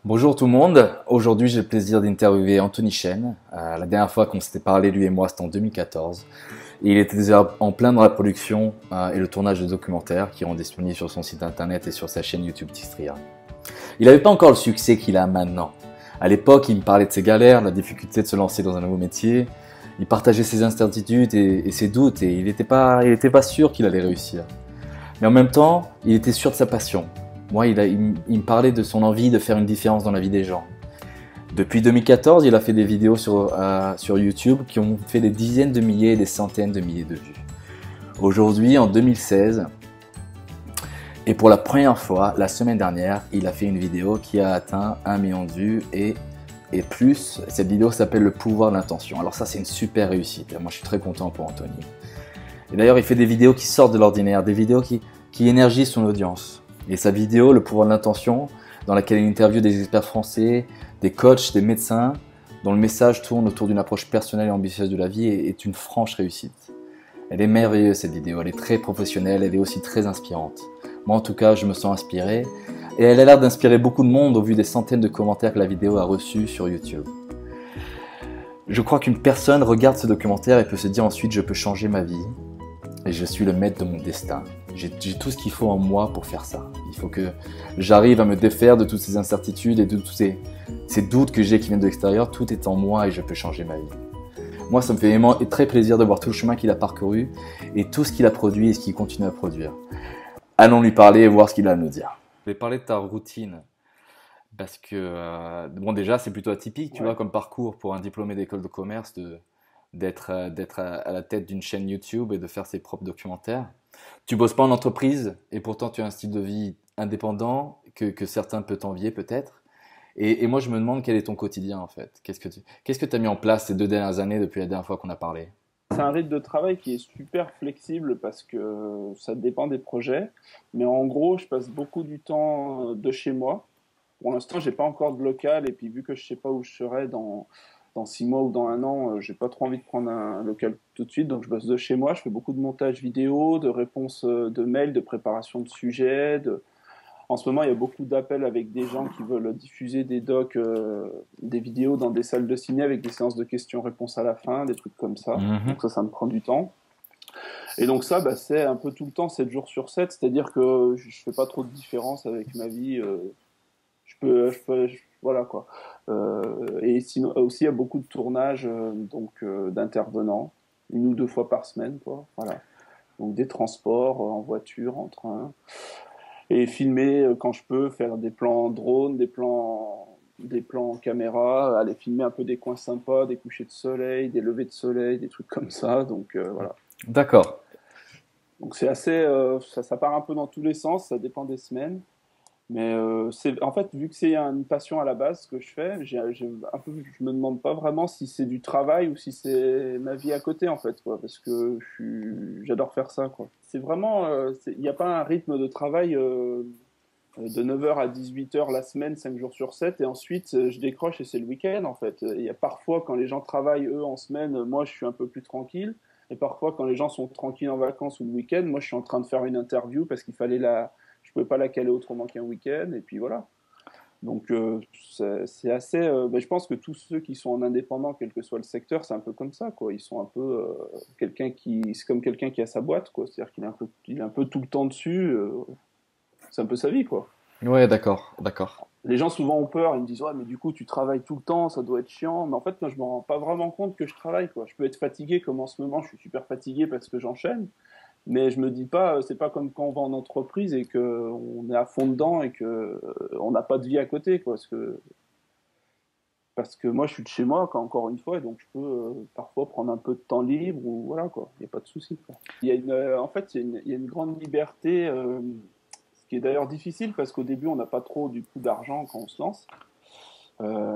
Bonjour tout le monde, aujourd'hui j'ai le plaisir d'interviewer Anthony Chen. La dernière fois qu'on s'était parlé lui et moi c'était en 2014 et il était déjà en plein dans la production et le tournage de documentaires qui sont disponibles sur son site internet et sur sa chaîne YouTube Tistria. Il n'avait pas encore le succès qu'il a maintenant. À l'époque il me parlait de ses galères, la difficulté de se lancer dans un nouveau métier, il partageait ses incertitudes et ses doutes et il n'était pas sûr qu'il allait réussir. Mais en même temps il était sûr de sa passion. Moi, il me parlait de son envie de faire une différence dans la vie des gens. Depuis 2014, il a fait des vidéos sur YouTube qui ont fait des dizaines de milliers et des centaines de milliers de vues. Aujourd'hui, en 2016, et pour la première fois, la semaine dernière, il a fait une vidéo qui a atteint 1 million de vues et plus. Cette vidéo s'appelle Le pouvoir de l'intention. Alors ça, c'est une super réussite. Moi, je suis très content pour Anthony. Et d'ailleurs, il fait des vidéos qui sortent de l'ordinaire, des vidéos qui énergisent son audience. Et sa vidéo, Le pouvoir de l'intention, dans laquelle il interviewe des experts français, des coachs, des médecins, dont le message tourne autour d'une approche personnelle et ambitieuse de la vie, est une franche réussite. Elle est merveilleuse cette vidéo, elle est très professionnelle, elle est aussi très inspirante. Moi en tout cas, je me sens inspiré, et elle a l'air d'inspirer beaucoup de monde au vu des centaines de commentaires que la vidéo a reçus sur YouTube. Je crois qu'une personne regarde ce documentaire et peut se dire ensuite « je peux changer ma vie ». Et je suis le maître de mon destin. J'ai tout ce qu'il faut en moi pour faire ça. Il faut que j'arrive à me défaire de toutes ces incertitudes et de tous ces doutes que j'ai qui viennent de l'extérieur. Tout est en moi et je peux changer ma vie. Moi, ça me fait vraiment très plaisir de voir tout le chemin qu'il a parcouru et tout ce qu'il a produit et ce qu'il continue à produire. Allons lui parler et voir ce qu'il a à nous dire. Je vais parler de ta routine. Parce que, bon, déjà, c'est plutôt atypique, tu vois, comme parcours pour un diplômé d'école de commerce d'être à la tête d'une chaîne YouTube et de faire ses propres documentaires. Tu bosses pas en entreprise et pourtant tu as un style de vie indépendant que certains peuvent t'envier peut-être. Et moi je me demande quel est ton quotidien en fait. Qu'est-ce que tu as mis en place ces 2 dernières années depuis la dernière fois qu'on a parlé? C'est un rythme de travail qui est super flexible parce que ça dépend des projets. Mais en gros, je passe beaucoup du temps de chez moi. Pour l'instant, j'ai pas encore de local et puis vu que je sais pas où je serai dans 6 mois ou dans un an, j'ai pas trop envie de prendre un local tout de suite. Donc je bosse de chez moi. Je fais beaucoup de montage vidéo, de réponses de mails, de préparation de sujets, en ce moment, il y a beaucoup d'appels avec des gens qui veulent diffuser des docs, des vidéos dans des salles de ciné avec des séances de questions-réponses à la fin, des trucs comme ça. Mhm. Donc ça me prend du temps. Et donc ça, c'est un peu tout le temps, 7 jours sur 7, c'est-à-dire que je fais pas trop de différence avec ma vie. Voilà quoi. Et sinon, aussi, il y a beaucoup de tournages, d'intervenants, 1 ou 2 fois par semaine, quoi. Voilà. Donc des transports en voiture, en train et filmer quand je peux, faire des plans drone, des plans caméra, aller filmer un peu des coins sympas, des couchers de soleil, des levées de soleil, des trucs comme ça. Donc voilà. D'accord. Donc c'est assez, ça part un peu dans tous les sens, ça dépend des semaines. Mais c'est en fait vu que c'est une passion à la base ce que je fais, je me demande pas vraiment si c'est du travail ou si c'est ma vie à côté en fait quoi, parce que j'adore faire ça quoi. C'est vraiment, il n'y a pas un rythme de travail de 9 heures à 18 heures la semaine, 5 jours sur 7 et ensuite je décroche et c'est le week-end en fait. Il y a parfois quand les gens travaillent eux en semaine, moi je suis un peu plus tranquille. Et parfois, quand les gens sont tranquilles en vacances ou le week-end, moi je suis en train de faire une interview parce qu'il fallait je pouvais pas la caler autrement qu'un week-end, et puis voilà. Donc c'est assez. Je pense que tous ceux qui sont en indépendant, quel que soit le secteur, c'est un peu comme ça, quoi. Ils sont un peu c'est comme quelqu'un qui a sa boîte, quoi. C'est-à-dire qu'il est un peu tout le temps dessus. C'est un peu sa vie, quoi. Ouais, d'accord, d'accord. Les gens souvent ont peur, ils me disent ouais mais du coup tu travailles tout le temps, ça doit être chiant. Mais en fait moi je me rends pas vraiment compte que je travaille, quoi. Je peux être fatigué comme en ce moment, je suis super fatigué parce que j'enchaîne. Mais je me dis pas, c'est pas comme quand on va en entreprise et que on est à fond dedans et que on n'a pas de vie à côté, quoi. Parce que moi, je suis de chez moi, encore une fois, et donc je peux parfois prendre un peu de temps libre ou voilà, quoi. Il n'y a pas de souci, quoi. En fait, il y a une grande liberté, ce qui est d'ailleurs difficile parce qu'au début, on n'a pas trop du coup d'argent quand on se lance.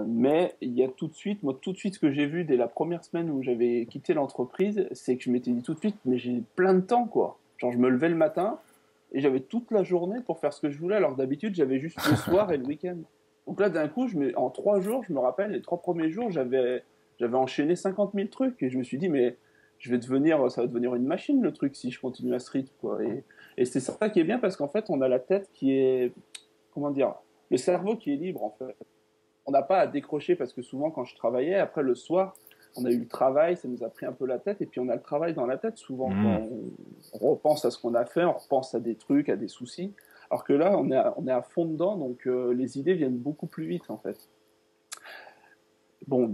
Mais il y a tout de suite, moi, tout de suite, ce que j'ai vu dès la première semaine où j'avais quitté l'entreprise, c'est que je m'étais dit tout de suite, mais j'ai plein de temps, quoi. Genre, je me levais le matin et j'avais toute la journée pour faire ce que je voulais, alors que d'habitude, j'avais juste le soir et le week-end. Donc là, d'un coup, en 3 jours, je me rappelle, les 3 premiers jours, j'avais enchaîné 50 000 trucs et je me suis dit, mais ça va devenir une machine, le truc, si je continue à ce rythme, quoi. Et c'est ça qui est bien parce qu'en fait, on a la tête qui est, comment dire, le cerveau qui est libre, en fait. on n'a pas à décrocher parce que souvent quand je travaillais, après le soir, on a eu le travail, ça nous a pris un peu la tête et puis on a le travail dans la tête souvent. Quoi. Hmm. On repense à ce qu'on a fait, on repense à des trucs, à des soucis. Alors que là, on est à fond dedans, donc les idées viennent beaucoup plus vite en fait. Bon,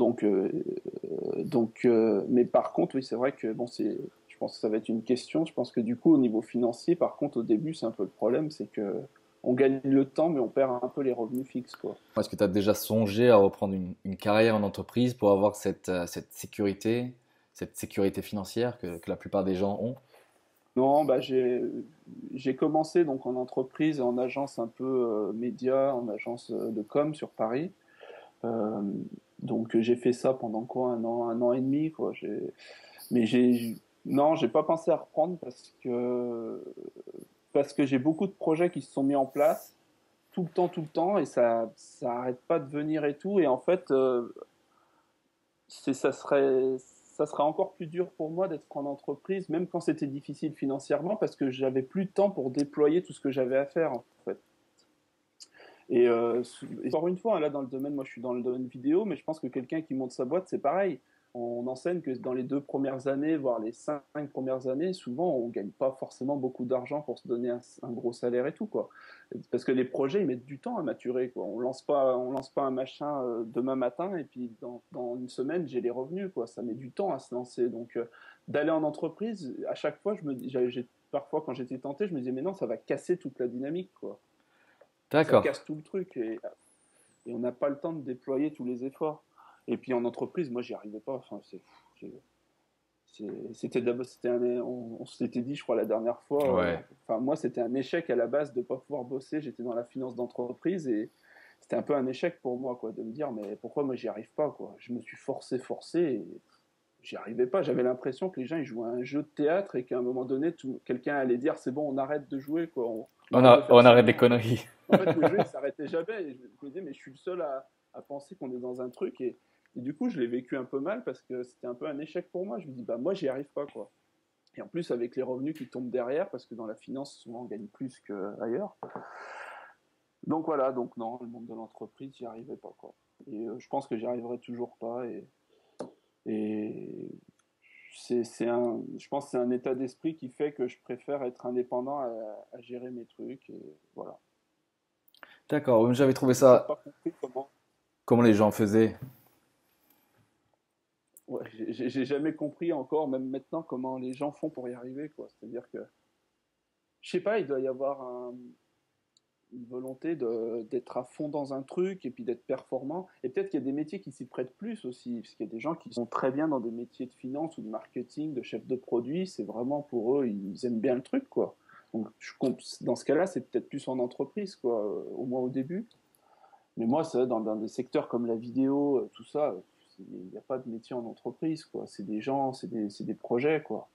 mais par contre, oui, c'est vrai que bon, je pense que ça va être une question. Je pense que du coup, au niveau financier, par contre, au début, c'est un peu le problème, c'est que on gagne le temps, mais on perd un peu les revenus fixes, quoi. Est-ce que tu as déjà songé à reprendre une carrière en entreprise pour avoir cette sécurité financière que la plupart des gens ont? Non, bah j'ai commencé donc en entreprise, en agence un peu média, en agence de com sur Paris. Euh, donc j'ai fait ça pendant quoi, un an et demi, quoi. Mais non, j'ai pas pensé à reprendre parce que j'ai beaucoup de projets qui se sont mis en place tout le temps, et ça arrête pas de venir et tout. Et en fait, ça serait encore plus dur pour moi d'être en entreprise, même quand c'était difficile financièrement, parce que j'avais plus de temps pour déployer tout ce que j'avais à faire, en fait. Et encore une fois, là, dans le domaine, moi je suis dans le domaine vidéo, mais je pense que quelqu'un qui monte sa boîte, c'est pareil. On enseigne que dans les 2 premières années, voire les 5 premières années, souvent on gagne pas forcément beaucoup d'argent pour se donner un gros salaire et tout, quoi. Parce que les projets, ils mettent du temps à maturer, quoi. On lance pas un machin demain matin et puis dans une semaine, j'ai les revenus, quoi. Ça met du temps à se lancer. Donc d'aller en entreprise, à chaque fois, parfois quand j'étais tenté, je me disais mais non, ça va casser toute la dynamique, quoi. Ça D'accord. casse tout le truc et on n'a pas le temps de déployer tous les efforts. Et puis en entreprise, moi, j'y arrivais pas. Enfin, c'était d'abord, on s'était dit, je crois, la dernière fois. Ouais. Enfin, moi, c'était un échec à la base de pas pouvoir bosser. J'étais dans la finance d'entreprise et c'était un peu un échec pour moi, quoi, de me dire, mais pourquoi moi, j'y arrive pas, quoi. Je me suis forcé et j'y arrivais pas. J'avais l'impression que les gens ils jouaient à un jeu de théâtre et qu'à un moment donné, quelqu'un allait dire, c'est bon, on arrête de jouer, quoi. On arrête de faire On arrête les semblant. conneries. En fait, le jeu, il s'arrêtait jamais. Et je me disais, mais je suis le seul à penser qu'on est dans un truc. Et du coup, je l'ai vécu un peu mal parce que c'était un peu un échec pour moi. Je me dis, bah, moi, j'y arrive pas, quoi. Et en plus, avec les revenus qui tombent derrière, parce que dans la finance, souvent, on gagne plus qu'ailleurs. Donc voilà, donc non, le monde de l'entreprise, j'y arrivais pas, quoi. Et je pense que j'y arriverai toujours pas. Et je pense que c'est un état d'esprit qui fait que je préfère être indépendant à gérer mes trucs. Et voilà. D'accord. J'avais trouvé J'ai ça. pas compris comment. Comment les gens faisaient? Ouais, j'ai jamais compris encore, même maintenant, comment les gens font pour y arriver, quoi. C'est-à-dire que, je sais pas, il doit y avoir une volonté d'être à fond dans un truc et puis d'être performant. Et peut-être qu'il y a des métiers qui s'y prêtent plus aussi, parce qu'il y a des gens qui sont très bien dans des métiers de finance ou de marketing, de chef de produit. C'est vraiment pour eux, ils aiment bien le truc, quoi. Donc, dans ce cas-là, c'est peut-être plus en entreprise, quoi, au moins au début. Mais moi, ça, dans des secteurs comme la vidéo, tout ça, il n'y a pas de métier en entreprise, quoi. C'est des gens, c'est des projets, quoi.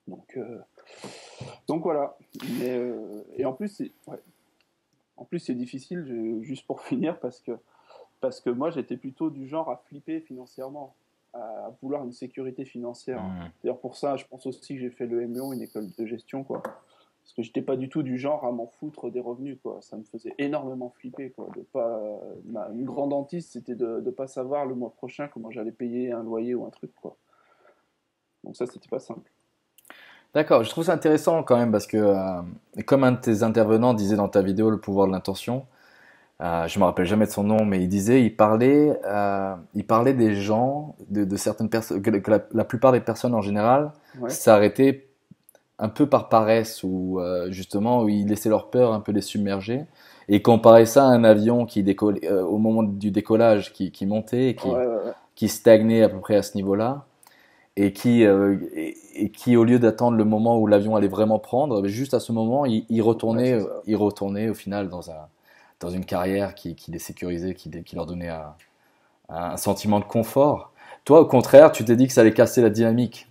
Donc, euh, donc voilà. Et en plus, ouais. En plus, c'est difficile, juste pour finir, parce que moi, j'étais plutôt du genre à flipper financièrement, à vouloir une sécurité financière. Hmm. D'ailleurs, pour ça, je pense aussi que j'ai fait le MLO, une école de gestion, quoi. Parce que j'étais pas du tout du genre à m'en foutre des revenus, quoi. Ça me faisait énormément flipper, quoi. De pas, une grande hantise, c'était de pas savoir le mois prochain comment j'allais payer un loyer ou un truc, quoi. Donc ça, c'était pas simple. D'accord. Je trouve ça intéressant quand même parce que, comme un de tes intervenants disait dans ta vidéo Le pouvoir de l'intention, je me rappelle jamais de son nom, mais il parlait des gens, de certaines personnes, que la plupart des personnes en général Ouais, s'arrêtaient un peu par paresse ou justement où ils laissaient leur peur un peu les submerger et comparait ça à un avion qui décolle au moment du décollage qui montait ouais. qui stagnait à peu près à ce niveau-là et qui au lieu d'attendre le moment où l'avion allait vraiment prendre, juste à ce moment Ouais, c'est ça. il retournait au final dans une carrière qui les sécurisait, qui leur donnait un sentiment de confort. Toi, au contraire, tu t'es dit que ça allait casser la dynamique.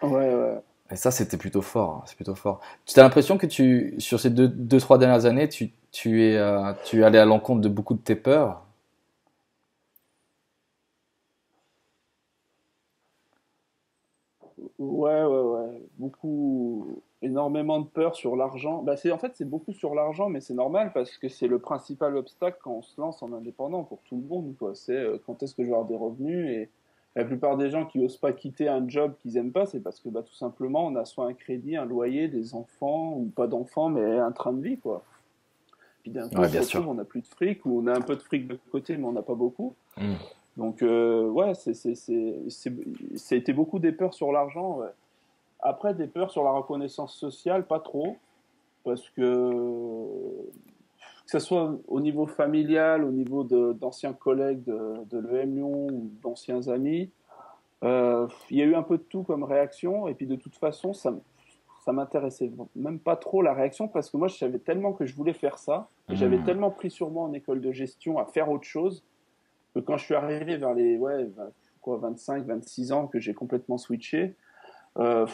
Ouais, ouais. Et ça, c'était plutôt fort. Hein, c'est plutôt fort. Tu as l'impression que sur ces trois dernières années, tu es allé à l'encontre de beaucoup de tes peurs. Ouais, ouais, ouais. Beaucoup. énormément de peur sur l'argent. Bah, en fait, c'est beaucoup sur l'argent, mais c'est normal parce que c'est le principal obstacle quand on se lance en indépendant pour tout le monde, quoi. C'est quand est-ce que je vais avoir des revenus, et la plupart des gens qui osent pas quitter un job qu'ils aiment pas, c'est parce que bah, tout simplement, on a soit un crédit, un loyer, des enfants, ou pas d'enfants, mais un train de vie, quoi. Puis d'un coup, on Ouais, se bien retrouve, sûr. on n'a plus de fric, ou on a un peu de fric de côté, mais on n'a pas beaucoup. Mm. Donc, ouais, ça a été beaucoup des peurs sur l'argent, ouais. Après, des peurs sur la reconnaissance sociale, pas trop, parce que ce soit au niveau familial, au niveau d'anciens collègues de l'EM Lyon ou d'anciens amis, il y a eu un peu de tout comme réaction, et puis de toute façon, ça m'intéressait même pas trop la réaction, parce que moi, je savais tellement que je voulais faire ça, et j'avais Mm. tellement pris sur moi en école de gestion à faire autre chose, que quand je suis arrivé vers les 25, 26 ans, que j'ai complètement switché, euh,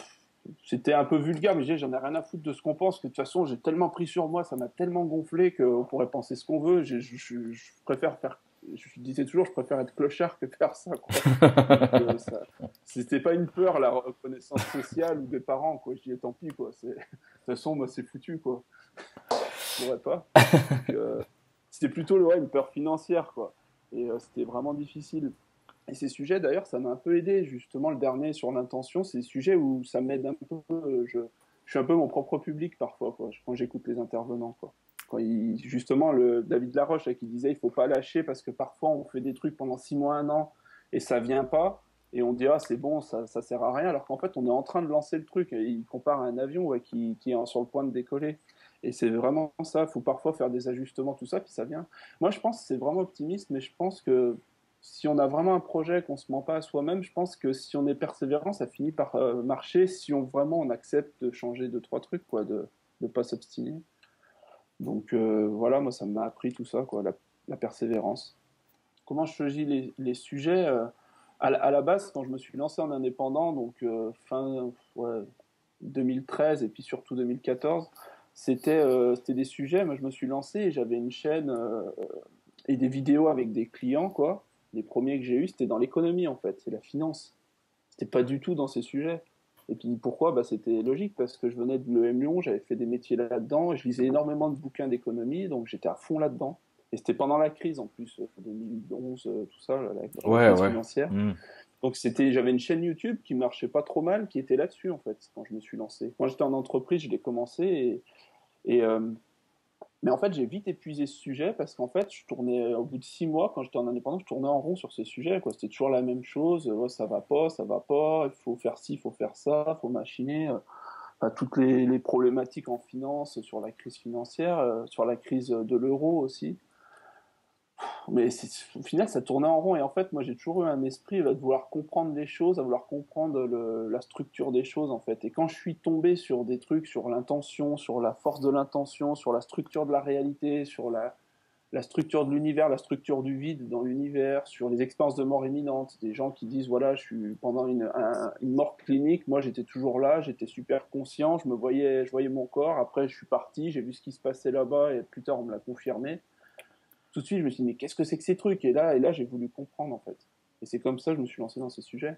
c'était un peu vulgaire, mais j'en ai rien à foutre de ce qu'on pense, que de toute façon, j'ai tellement pris sur moi, ça m'a tellement gonflé qu'on pourrait penser ce qu'on veut. Je préfère faire, je disais toujours, je préfère être clochard que faire ça, quoi. Donc, c'était pas une peur, la reconnaissance sociale ou des parents, quoi. Je dis, tant pis, quoi. De toute façon, moi, c'est foutu, quoi. Je pourrais pas. Donc, c'était plutôt, ouais, une peur financière, quoi. Et c'était vraiment difficile. Et ces sujets, d'ailleurs, ça m'a un peu aidé. Justement, le dernier sur l'intention, c'est des sujets où ça m'aide un peu. Je suis un peu mon propre public parfois, quoi, quand j'écoute les intervenants, quoi. Justement, David Laroche, là, qui disait il faut pas lâcher parce que parfois on fait des trucs pendant 6 mois, un an, et ça vient pas. Et on dit, ah, c'est bon, ça sert à rien, alors qu'en fait, on est en train de lancer le truc. Et il compare à un avion, ouais, qui est sur le point de décoller. Et c'est vraiment ça. Il faut parfois faire des ajustements, tout ça, puis ça vient. Moi, je pense que c'est vraiment optimiste, mais je pense que si on a vraiment un projet, qu'on se ment pas à soi-même, je pense que si on est persévérant, ça finit par marcher, si vraiment on accepte de changer deux, trois trucs, quoi, de ne pas s'obstiner. Donc voilà, moi, ça m'a appris tout ça, quoi, la persévérance. Comment je choisis les sujets, à la base, quand je me suis lancé en indépendant, donc fin, ouais, 2013 et puis surtout 2014, c'était des sujets. Moi, je me suis lancé et j'avais une chaîne et des vidéos avec des clients, quoi. Les premiers que j'ai eus, c'était dans l'économie, en fait, c'est la finance. C'était pas du tout dans ces sujets. Et puis pourquoi? Bah, c'était logique, parce que je venais de l'EM Lyon, j'avais fait des métiers là-dedans, et je lisais énormément de bouquins d'économie, donc j'étais à fond là-dedans. Et c'était pendant la crise, en plus, 2011, tout ça, la Ouais, crise ouais. financière. Mm. Donc j'avais une chaîne YouTube qui marchait pas trop mal, qui était là-dessus, en fait, quand je me suis lancé. Quand j'étais en entreprise, je l'ai commencé, et mais en fait, j'ai vite épuisé ce sujet, parce qu'en fait, je tournais, au bout de 6 mois, quand j'étais en indépendant, je tournais en rond sur ces sujets, quoi. C'était toujours la même chose. Ouais, ça va pas, il faut faire ci, il faut faire ça, il faut machiner. Enfin, toutes les problématiques en finance, sur la crise financière, sur la crise de l'euro aussi. Mais au final, ça tournait en rond. Et en fait, moi, j'ai toujours eu un esprit de vouloir comprendre les choses, à vouloir comprendre la structure des choses, en fait. Et quand je suis tombé sur des trucs, sur l'intention, sur la force de l'intention, sur la structure de la réalité, sur la structure de l'univers, la structure du vide dans l'univers, sur les expériences de mort imminente, des gens qui disent, voilà, je suis pendant une mort clinique, moi j'étais toujours là, j'étais super conscient, je voyais mon corps, après je suis parti, j'ai vu ce qui se passait là-bas, et plus tard on me l'a confirmé. Tout de suite je me suis dit, mais qu'est-ce que c'est que ces trucs? Et là j'ai voulu comprendre, en fait. Et c'est comme ça que je me suis lancé dans ces sujets.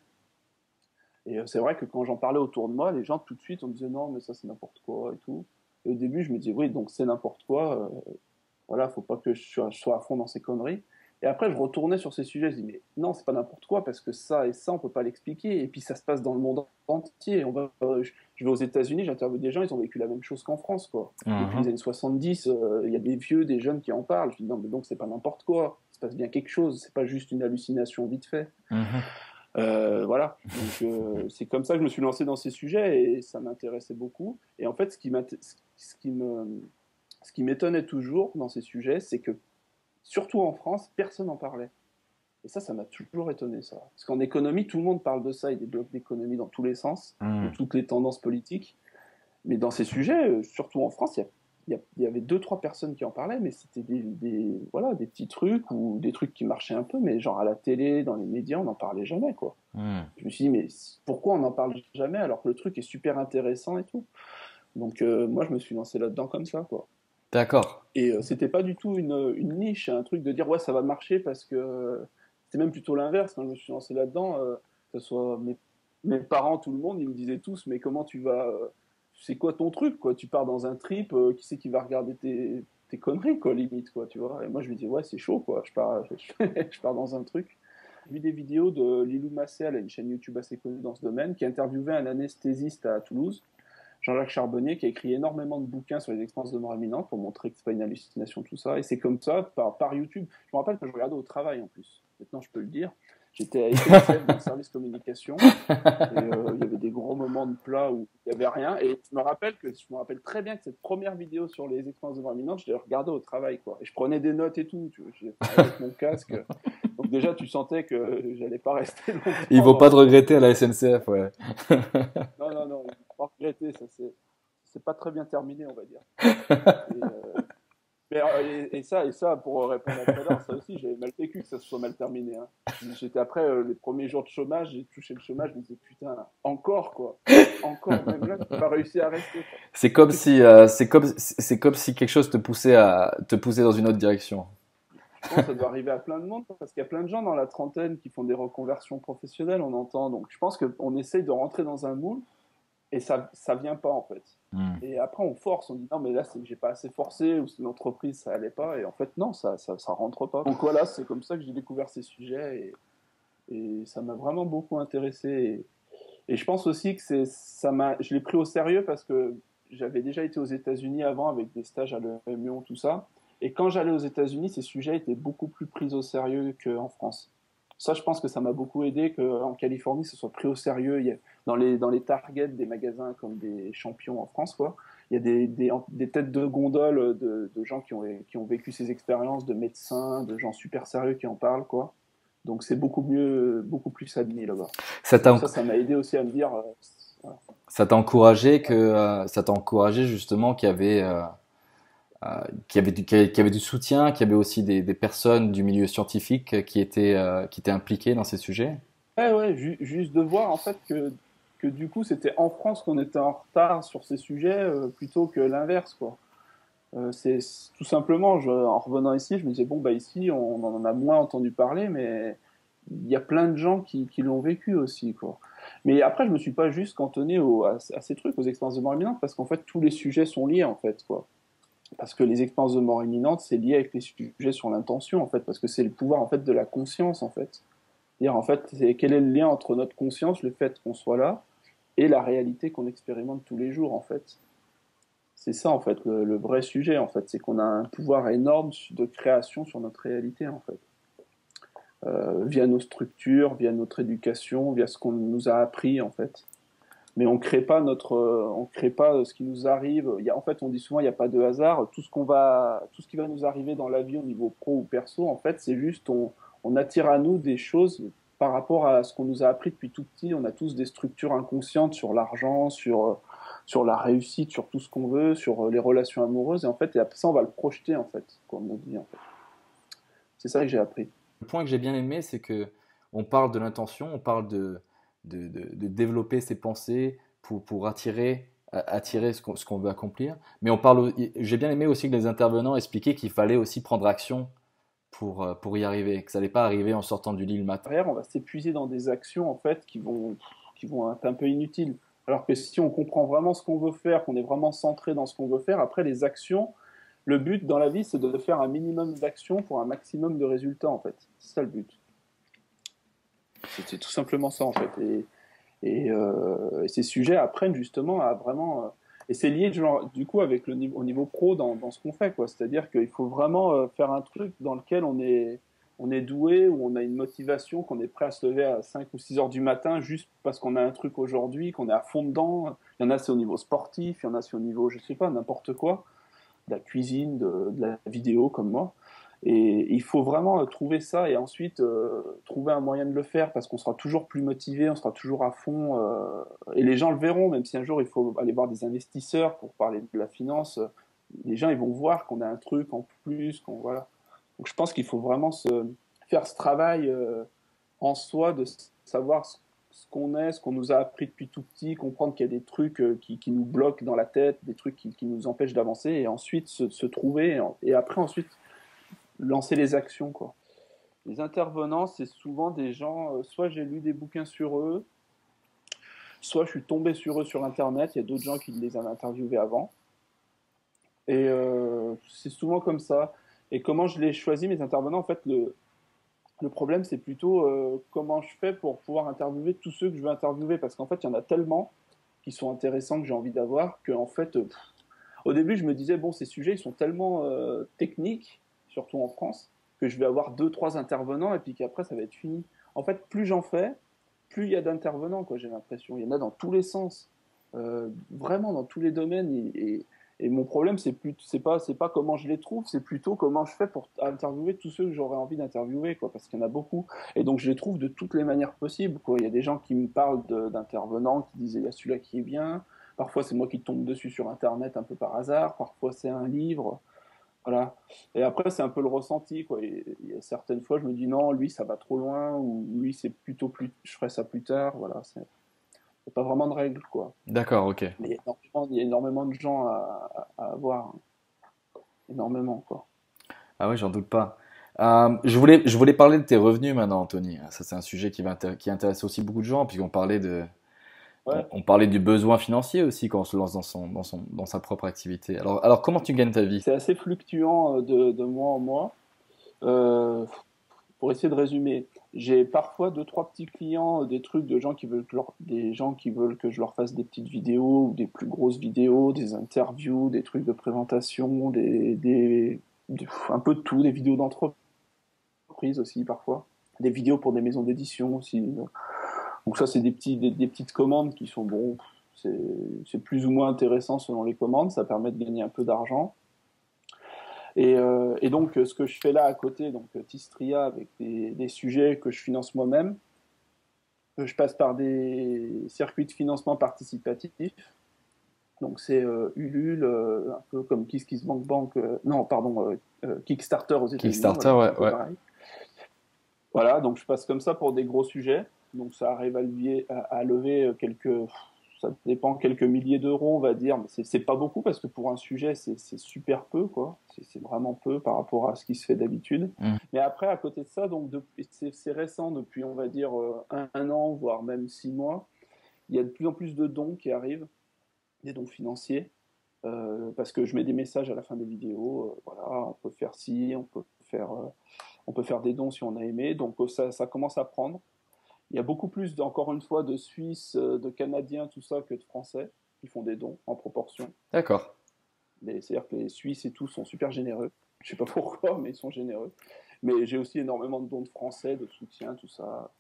Et c'est vrai que quand j'en parlais autour de moi, les gens tout de suite on me disait, non mais ça c'est n'importe quoi et tout. Et au début je me disais, oui, donc c'est n'importe quoi, voilà, faut pas que je sois à fond dans ces conneries. Et après, je retournais sur ces sujets, je dis, mais non, c'est pas n'importe quoi, parce que ça et ça, on peut pas l'expliquer. Et puis ça se passe dans le monde entier. Je vais aux États-Unis, j'interviewe des gens, ils ont vécu la même chose qu'en France, quoi. Depuis Mhm. les années 70, il y a des vieux, des jeunes qui en parlent. Je dis, non, mais donc c'est pas n'importe quoi. Il se passe bien quelque chose, c'est pas juste une hallucination vite fait. Mhm. Voilà, donc c'est comme ça que je me suis lancé dans ces sujets, et ça m'intéressait beaucoup. Et en fait, ce qui m'étonnait toujours dans ces sujets, c'est que, surtout en France, personne n'en parlait. Et ça m'a toujours étonné, ça. Parce qu'en économie, tout le monde parle de ça, il y a des blocs d'économie dans tous les sens, de Mhm. toutes les tendances politiques. Mais dans ces sujets, surtout en France, il y avait deux, trois personnes qui en parlaient, mais c'était voilà, des petits trucs, ou des trucs qui marchaient un peu, mais genre à la télé, dans les médias, on n'en parlait jamais, quoi. Mhm. Je me suis dit, mais pourquoi on n'en parle jamais alors que le truc est super intéressant et tout? Donc moi, je me suis lancé là-dedans comme ça, quoi. D'accord. Et c'était pas du tout une niche, un truc de dire ouais ça va marcher, parce que c'était même plutôt l'inverse. Quand je me suis lancé là-dedans, que ce soit mes parents, tout le monde, ils me disaient tous, mais comment tu vas c'est quoi ton truc, quoi? Tu pars dans un trip, qui c'est qui va regarder tes conneries, quoi, limite, quoi, tu vois? Et moi, je me dis, ouais, c'est chaud, quoi. Je pars dans un truc. J'ai vu des vidéos de Lilou Massé, elle a une chaîne YouTube assez connue dans ce domaine, qui interviewait un anesthésiste à Toulouse, Jean-Jacques Charbonnier, qui a écrit énormément de bouquins sur les expériences de mort imminente pour montrer que c'est pas une hallucination, tout ça. Et c'est comme ça, par YouTube. Je me rappelle que je regardais au travail en plus. Maintenant, je peux le dire. J'étais à SNCF dans le service communication. Et il y avait des gros moments de plat où il n'y avait rien. Et je me rappelle très bien que cette première vidéo sur les expériences de mort imminente, je l'ai regardée au travail, quoi. Et je prenais des notes et tout, tu vois, avec mon casque. Donc déjà, tu sentais que j'allais pas rester longtemps. Ils vont pas te regretter à la SNCF, ouais. Non, non, non, ils vont pas regretter, ça c'est pas très bien terminé, on va dire. Et ça, pour répondre à tout à l'heure, ça aussi, j'avais mal vécu que ça se soit mal terminé. Hein. J'étais après les premiers jours de chômage, j'ai touché le chômage, je me disais putain, encore quoi, encore même là, j'ai pas réussi à rester. Quoi. C'est comme si quelque chose te poussait dans une autre direction. Je pense que ça doit arriver à plein de monde parce qu'il y a plein de gens dans la trentaine qui font des reconversions professionnelles, on entend. Donc je pense qu'on essaye de rentrer dans un moule et ça vient pas en fait. Et après on force, on dit non mais là c'est que j'ai pas assez forcé ou c'est l'entreprise ça allait pas et en fait non ça rentre pas. Donc voilà c'est comme ça que j'ai découvert ces sujets et ça m'a vraiment beaucoup intéressé et je pense aussi que je l'ai pris au sérieux parce que j'avais déjà été aux États-Unis avant avec des stages à l'EM Lyon tout ça et quand j'allais aux États-Unis ces sujets étaient beaucoup plus pris au sérieux qu'en France. Ça, je pense que ça m'a beaucoup aidé qu'en Californie, ce soit pris au sérieux. Dans les targets des magasins comme des champions en France, quoi, il y a des têtes de gondole de gens qui ont vécu ces expériences, de médecins, de gens super sérieux qui en parlent, quoi. Donc c'est beaucoup mieux, beaucoup plus admis là-bas. Ça m'a aidé aussi à me dire. Voilà. Ça t'a encouragé justement qu'il y avait du soutien, qu'il y avait aussi des personnes du milieu scientifique qui étaient impliquées dans ces sujets. Ouais, juste de voir en fait que du coup c'était en France qu'on était en retard sur ces sujets plutôt que l'inverse, quoi. C'est tout simplement, en revenant ici, je me disais bon bah ici on en a moins entendu parler, mais il y a plein de gens qui l'ont vécu aussi, quoi. Mais après je me suis pas juste cantonné à ces trucs, aux expériences de mort imminente, parce qu'en fait tous les sujets sont liés en fait, quoi. Parce que les expériences de mort imminente c'est lié avec les sujets sur l'intention en fait, parce que c'est le pouvoir en fait de la conscience en fait. C'est-à-dire en fait quel est le lien entre notre conscience, le fait qu'on soit là, et la réalité qu'on expérimente tous les jours en fait. C'est ça en fait le vrai sujet en fait, c'est qu'on a un pouvoir énorme de création sur notre réalité en fait, via nos structures, via notre éducation, via ce qu'on nous a appris en fait. Mais on crée pas ce qui nous arrive. En fait, on dit souvent il n'y a pas de hasard. Tout ce qui va nous arriver dans la vie au niveau pro ou perso, en fait, c'est juste on attire à nous des choses par rapport à ce qu'on nous a appris depuis tout petit. On a tous des structures inconscientes sur l'argent, sur la réussite, sur tout ce qu'on veut, sur les relations amoureuses. Et en fait, et après ça, on va le projeter, en fait, comme on dit, en fait. C'est ça que j'ai appris. Le point que j'ai bien aimé, c'est que on parle de l'intention, on parle de développer ses pensées pour attirer ce qu'on veut accomplir. Mais j'ai bien aimé aussi que les intervenants expliquaient qu'il fallait aussi prendre action pour y arriver, que ça n'allait pas arriver en sortant du lit le matin. Derrière, on va s'épuiser dans des actions, en fait, qui vont être un peu inutiles. Alors que si on comprend vraiment ce qu'on veut faire, qu'on est vraiment centré dans ce qu'on veut faire, après les actions, le but dans la vie, c'est de faire un minimum d'actions pour un maximum de résultats, en fait. C'est ça le but. C'est tout simplement ça, en fait. Et ces sujets apprennent justement à vraiment... et c'est lié, genre, du coup, avec au niveau pro dans ce qu'on fait, quoi. C'est-à-dire qu'il faut vraiment faire un truc dans lequel on est doué, où on a une motivation, qu'on est prêt à se lever à 5 ou 6 heures du matin juste parce qu'on a un truc aujourd'hui, qu'on est à fond dedans. Il y en a, c'est au niveau sportif, il y en a, c'est au niveau, je sais pas, n'importe quoi, de la cuisine, de la vidéo, comme moi. Et il faut vraiment trouver ça et ensuite trouver un moyen de le faire parce qu'on sera toujours plus motivé, on sera toujours à fond. Et les gens le verront, même si un jour il faut aller voir des investisseurs pour parler de la finance. Les gens ils vont voir qu'on a un truc en plus, voilà. Donc je pense qu'il faut vraiment faire ce travail en soi de savoir ce qu'on est, ce qu'on nous a appris depuis tout petit, comprendre qu'il y a des trucs qui nous bloquent dans la tête, des trucs qui nous empêchent d'avancer et ensuite se trouver et après ensuite lancer les actions, quoi. Les intervenants, c'est souvent des gens, soit j'ai lu des bouquins sur eux, soit je suis tombé sur eux sur Internet, il y a d'autres gens qui les avaient interviewés avant. Et c'est souvent comme ça. Et comment je les choisis, mes intervenants, en fait, le problème, c'est plutôt comment je fais pour pouvoir interviewer tous ceux que je veux interviewer. Parce qu'en fait, il y en a tellement qui sont intéressants que j'ai envie d'avoir que, en fait, au début, je me disais, bon, ces sujets, ils sont tellement techniques, surtout en France, que je vais avoir deux, trois intervenants et puis qu'après, ça va être fini. En fait, plus j'en fais, plus il y a d'intervenants, quoi, j'ai l'impression. Il y en a dans tous les sens, vraiment dans tous les domaines. Et mon problème, c'est pas comment je les trouve, c'est plutôt comment je fais pour interviewer tous ceux que j'aurais envie d'interviewer, quoi, parce qu'il y en a beaucoup. Et donc, je les trouve de toutes les manières possibles, quoi. Il y a des gens qui me parlent d'intervenants, qui disent, il y a celui-là qui est bien. Parfois, c'est moi qui tombe dessus sur Internet un peu par hasard. Parfois, c'est un livre. Voilà. Et après, c'est un peu le ressenti, quoi. Il y a certaines fois, je me dis non, lui, ça va trop loin, ou lui, c'est plutôt plus, je ferai ça plus tard. Voilà. C'est pas vraiment de règles, quoi. D'accord, ok. Mais il y a énormément de gens à avoir. Énormément, quoi. Ah oui, j'en doute pas. Je voulais parler de tes revenus maintenant, Anthony. Ça, c'est un sujet qui intéresse aussi beaucoup de gens, puisqu'on parlait Ouais. on parlait du besoin financier aussi quand on se lance dans sa propre activité. Alors, comment tu gagnes ta vie? C'est assez fluctuant de mois en mois. Euh, pour essayer de résumer, j'ai parfois deux, trois petits clients, des trucs de gens qui veulent des gens qui veulent que je leur fasse des petites vidéos ou des plus grosses vidéos, des interviews, des trucs de présentation, un peu de tout, des vidéos d'entreprise aussi parfois, des vidéos pour des maisons d'édition aussi. Donc ça, c'est des petites commandes qui sont bon, c'est plus ou moins intéressant selon les commandes, ça permet de gagner un peu d'argent. Et donc, ce que je fais là à côté, donc Tistria, avec des sujets que je finance moi-même, je passe par des circuits de financement participatif. Donc, c'est Ulule, un peu comme KissKissBankBank, non, pardon, Kickstarter aux États-Unis, Kickstarter, voilà, c'est un ouais, peu ouais. pareil. Voilà, donc je passe comme ça pour des gros sujets. Donc, ça arrive à lever ça dépend, quelques milliers d'euros, on va dire, mais c'est pas beaucoup parce que pour un sujet, c'est super peu, quoi. C'est vraiment peu par rapport à ce qui se fait d'habitude. Mm. Mais après, à côté de ça, donc c'est récent, depuis, on va dire, un an, voire même 6 mois, il y a de plus en plus de dons qui arrivent, des dons financiers, parce que je mets des messages à la fin des vidéos, voilà, on peut faire ci, on peut faire des dons si on a aimé, donc ça commence à prendre. Il y a beaucoup plus, encore une fois, de Suisses, de Canadiens, tout ça, que de Français qui font des dons en proportion. D'accord. C'est-à-dire que les Suisses et tout sont super généreux. Je sais pas pourquoi, mais ils sont généreux. Mais j'ai aussi énormément de dons de Français, de soutien, tout ça.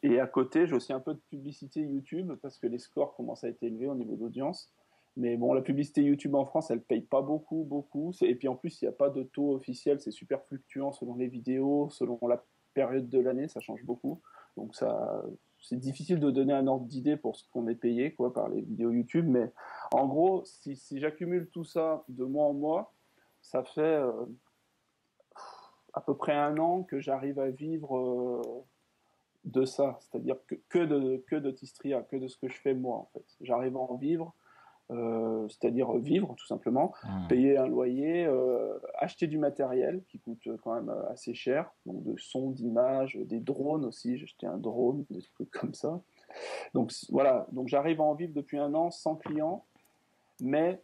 Et à côté, j'ai aussi un peu de publicité YouTube parce que les scores commencent à être élevés au niveau d'audience. Mais bon, la publicité YouTube en France, elle paye pas beaucoup, beaucoup. Et puis en plus, il n'y a pas de taux officiel, c'est super fluctuant selon les vidéos, selon la période de l'année, ça change beaucoup. Donc c'est difficile de donner un ordre d'idée pour ce qu'on est payé, quoi, par les vidéos YouTube. Mais en gros, si j'accumule tout ça de mois en mois, ça fait à peu près un an que j'arrive à vivre de ça, c'est-à-dire que de Tistria, que de ce que je fais moi, en fait. J'arrive à en vivre, c'est-à-dire vivre tout simplement, Mm. payer un loyer, acheter du matériel qui coûte quand même assez cher, donc de sons, d'images, des drones aussi, j'ai acheté un drone, des trucs comme ça. Donc voilà, donc j'arrive à en vivre depuis un an sans clients, mais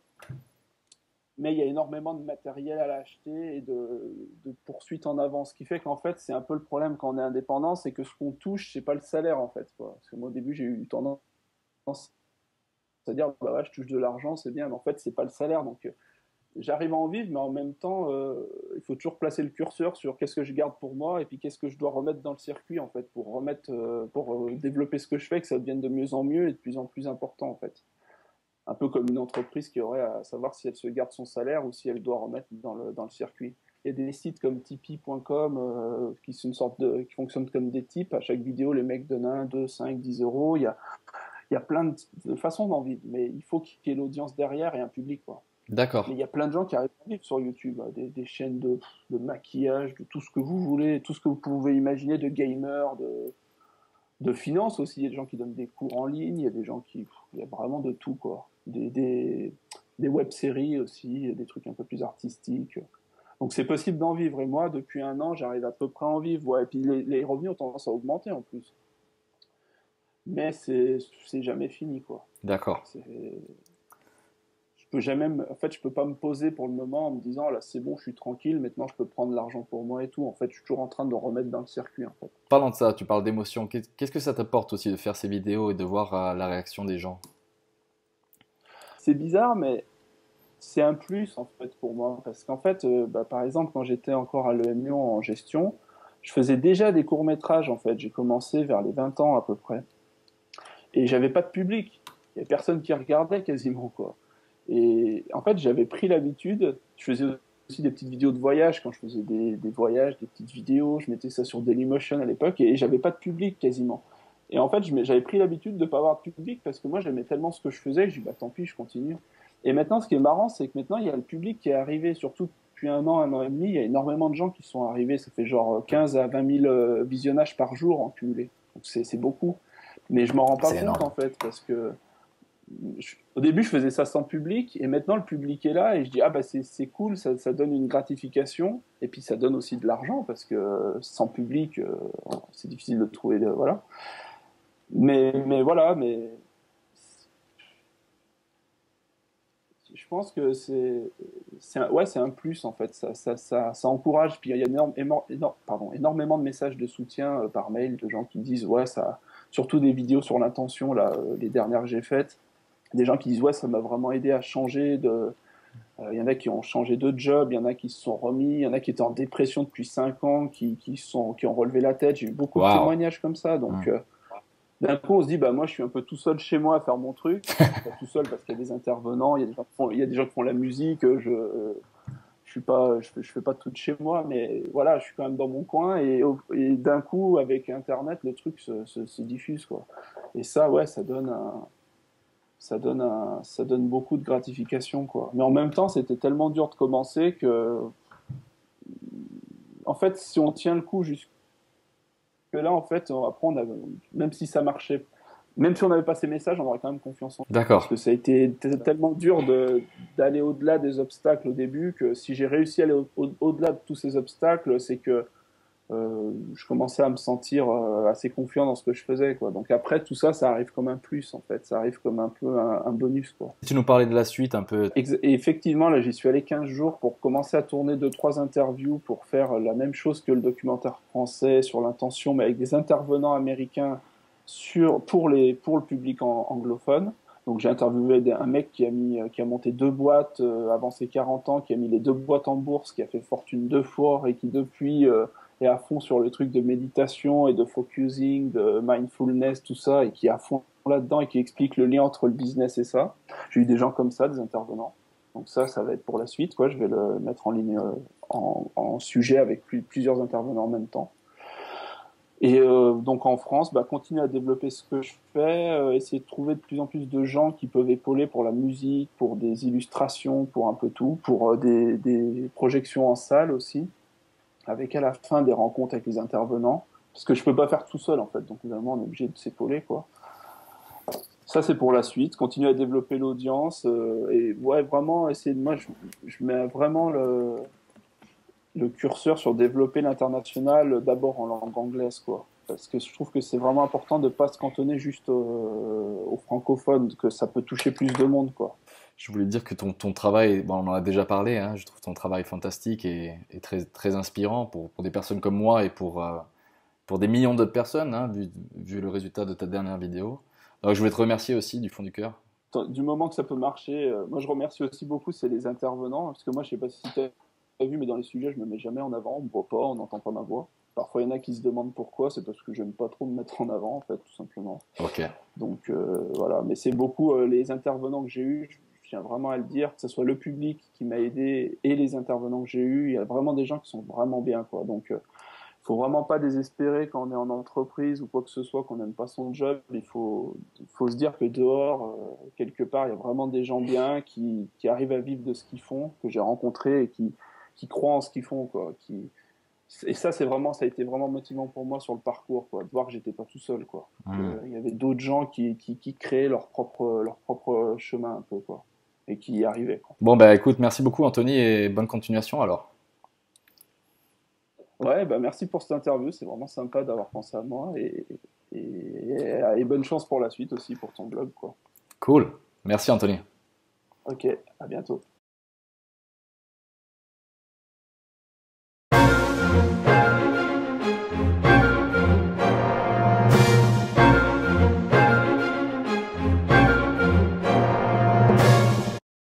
il y a énormément de matériel à l'acheter et de poursuites en avant. Ce qui fait qu'en fait, c'est un peu le problème quand on est indépendant, c'est que ce qu'on touche, c'est pas le salaire en fait, quoi. Parce que moi, au début, j'ai eu tendance à dire, bah ouais, je touche de l'argent, c'est bien, mais en fait, c'est pas le salaire. Donc, j'arrive à en vivre, mais en même temps, il faut toujours placer le curseur sur qu'est-ce que je garde pour moi et puis qu'est-ce que je dois remettre dans le circuit en fait pour développer ce que je fais, que ça devienne de mieux en mieux et de plus en plus important en fait. Un peu comme une entreprise qui aurait à savoir si elle se garde son salaire ou si elle doit remettre dans le circuit. Il y a des sites comme Tipeee.com qui fonctionnent comme des tips. À chaque vidéo, les mecs donnent 1, 2, 5, 10 euros. Il y a plein de façons d'en vivre, mais il faut qu'il y ait l'audience derrière et un public, quoi. D'accord. Mais il y a plein de gens qui arrivent à vivre sur YouTube, hein, des chaînes de maquillage, de tout ce que vous voulez, tout ce que vous pouvez imaginer, de gamers, de finance aussi. Il y a des gens qui donnent des cours en ligne, il y a des gens il y a vraiment de tout, quoi. Des web-séries aussi, des trucs un peu plus artistiques. Donc c'est possible d'en vivre. Et moi, depuis un an, j'arrive à peu près à en vivre. Ouais. Et puis les revenus ont tendance à augmenter en plus. mais c'est jamais fini, quoi. D'accord. Je peux jamais, en fait, je peux pas me poser pour le moment en me disant, là, c'est bon, je suis tranquille, maintenant je peux prendre l'argent pour moi et tout. En fait, je suis toujours en train de remettre dans le circuit, en fait. Parlant de ça, tu parles d'émotion. Qu'est-ce que ça t'apporte aussi de faire ces vidéos et de voir la réaction des gens? C'est bizarre, mais c'est un plus, en fait, pour moi. Parce qu'en fait, par exemple, quand j'étais encore à l'EM Lyon en gestion, je faisais déjà des courts-métrages, en fait. J'ai commencé vers les 20 ans, à peu près. Et j'avais pas de public. Il y avait personne qui regardait, quasiment, quoi. Et en fait, j'avais pris l'habitude, je faisais aussi des petites vidéos de voyage quand je faisais des voyages, des petites vidéos, je mettais ça sur Dailymotion à l'époque et j'avais pas de public quasiment. Et en fait, j'avais pris l'habitude de pas avoir de public parce que moi j'aimais tellement ce que je faisais que je dis bah tant pis, je continue. Et maintenant, ce qui est marrant, c'est que maintenant il y a le public qui est arrivé, surtout depuis un an et demi, il y a énormément de gens qui sont arrivés, ça fait genre 15 à 20 000 visionnages par jour en cumulé. Donc c'est beaucoup. Mais je m'en rends pas C'est compte énorme. en fait parce que au début, je faisais ça sans public, et maintenant le public est là, et je dis ah bah c'est cool, ça donne une gratification, et puis ça donne aussi de l'argent parce que sans public, c'est difficile de trouver, voilà. Mais voilà, mais je pense que ouais, c'est un plus en fait, ça encourage. Puis il y a énormément de messages de soutien par mail de gens qui disent ouais ça, surtout des vidéos sur l'intention là, les dernières que j'ai faites. Des gens qui disent ouais ça m'a vraiment aidé à changer de y en a qui ont changé de job, il y en a qui se sont remis, il y en a qui étaient en dépression depuis 5 ans, qui ont relevé la tête. J'ai eu beaucoup de Waouh. témoignages comme ça. Donc, Hum. d'un coup, on se dit, bah, moi, je suis un peu tout seul chez moi à faire mon truc. Pas tout seul parce qu'il y a des intervenants, il y a des gens qui font la musique. Je suis pas, je fais pas tout de chez moi, mais voilà, je suis quand même dans mon coin. Et d'un coup, avec Internet, le truc se diffuse, quoi. Et ça, ouais, ça donne beaucoup de gratification, quoi. Mais en même temps, c'était tellement dur de commencer que, en fait, si on tient le coup jusque là, en fait, après, même si ça marchait, même si on n'avait pas ces messages, on aurait quand même confiance en nous. Parce D'accord. que ça a été tellement dur d'aller au-delà des obstacles au début que si j'ai réussi à aller au-delà de tous ces obstacles, c'est que je commençais à me sentir assez confiant dans ce que je faisais, quoi. Donc après, tout ça, ça arrive comme un plus, en fait. Ça arrive comme un peu un bonus, quoi. Tu nous parlais de la suite un peu. Et effectivement, là, j'y suis allé 15 jours pour commencer à tourner deux trois interviews pour faire la même chose que le documentaire français sur l'intention, mais avec des intervenants américains pour le public anglophone. Donc j'ai interviewé un mec qui a monté deux boîtes avant ses 40 ans, qui a mis les deux boîtes en bourse, qui a fait fortune deux fois et qui depuis est à fond sur le truc de méditation et de focusing, de mindfulness, tout ça, et qui est à fond là-dedans et qui explique le lien entre le business et ça. J'ai eu des gens comme ça, des intervenants. Donc ça va être pour la suite, quoi. Je vais le mettre en ligne en sujet avec plusieurs intervenants en même temps. Et donc en France, bah, continuer à développer ce que je fais, essayer de trouver de plus en plus de gens qui peuvent épauler pour la musique, pour des illustrations, pour un peu tout, pour des projections en salle aussi, avec à la fin des rencontres avec les intervenants, parce que je peux pas faire tout seul en fait, donc évidemment on est obligé de s'épauler, quoi. Ça, c'est pour la suite. Continuer à développer l'audience et ouais, vraiment essayer de. Moi, je mets vraiment le curseur sur développer l'international d'abord en langue anglaise, quoi. Parce que je trouve que c'est vraiment important de ne pas se cantonner juste aux francophones, que ça peut toucher plus de monde, quoi. Je voulais dire que ton travail, bon, on en a déjà parlé, hein, je trouve ton travail fantastique et très, très inspirant pour des personnes comme moi et pour des millions d'autres personnes, hein, vu le résultat de ta dernière vidéo. Donc, je voulais te remercier aussi du fond du cœur. Du moment que ça peut marcher, moi je remercie aussi beaucoup, c'est les intervenants, parce que moi je sais pas si tu as vu, mais dans les sujets, je me mets jamais en avant, on me voit pas, on n'entend pas ma voix. Parfois, il y en a qui se demandent pourquoi, c'est parce que j'aime pas trop me mettre en avant, en fait, tout simplement. Ok. Donc voilà, mais c'est beaucoup les intervenants que j'ai eus, je tiens vraiment à le dire, que ce soit le public qui m'a aidé et les intervenants que j'ai eus, il y a vraiment des gens qui sont vraiment bien, quoi. Donc faut vraiment pas désespérer quand on est en entreprise ou quoi que ce soit, qu'on n'aime pas son job. Il faut se dire que dehors, quelque part, il y a vraiment des gens bien qui arrivent à vivre de ce qu'ils font, que j'ai rencontrés et qui croient en ce qu'ils font, quoi. Et ça, ça a été vraiment motivant pour moi sur le parcours, quoi, de voir que j'étais pas tout seul, quoi. Hmm. Il y avait d'autres gens qui créaient leur propre chemin un peu, quoi, et qui y arrivaient, quoi. Bon, bah écoute, merci beaucoup Anthony et bonne continuation alors. Ouais, bah merci pour cette interview, c'est vraiment sympa d'avoir pensé à moi et bonne chance pour la suite aussi pour ton blog, quoi. Cool. Merci Anthony. Ok, à bientôt.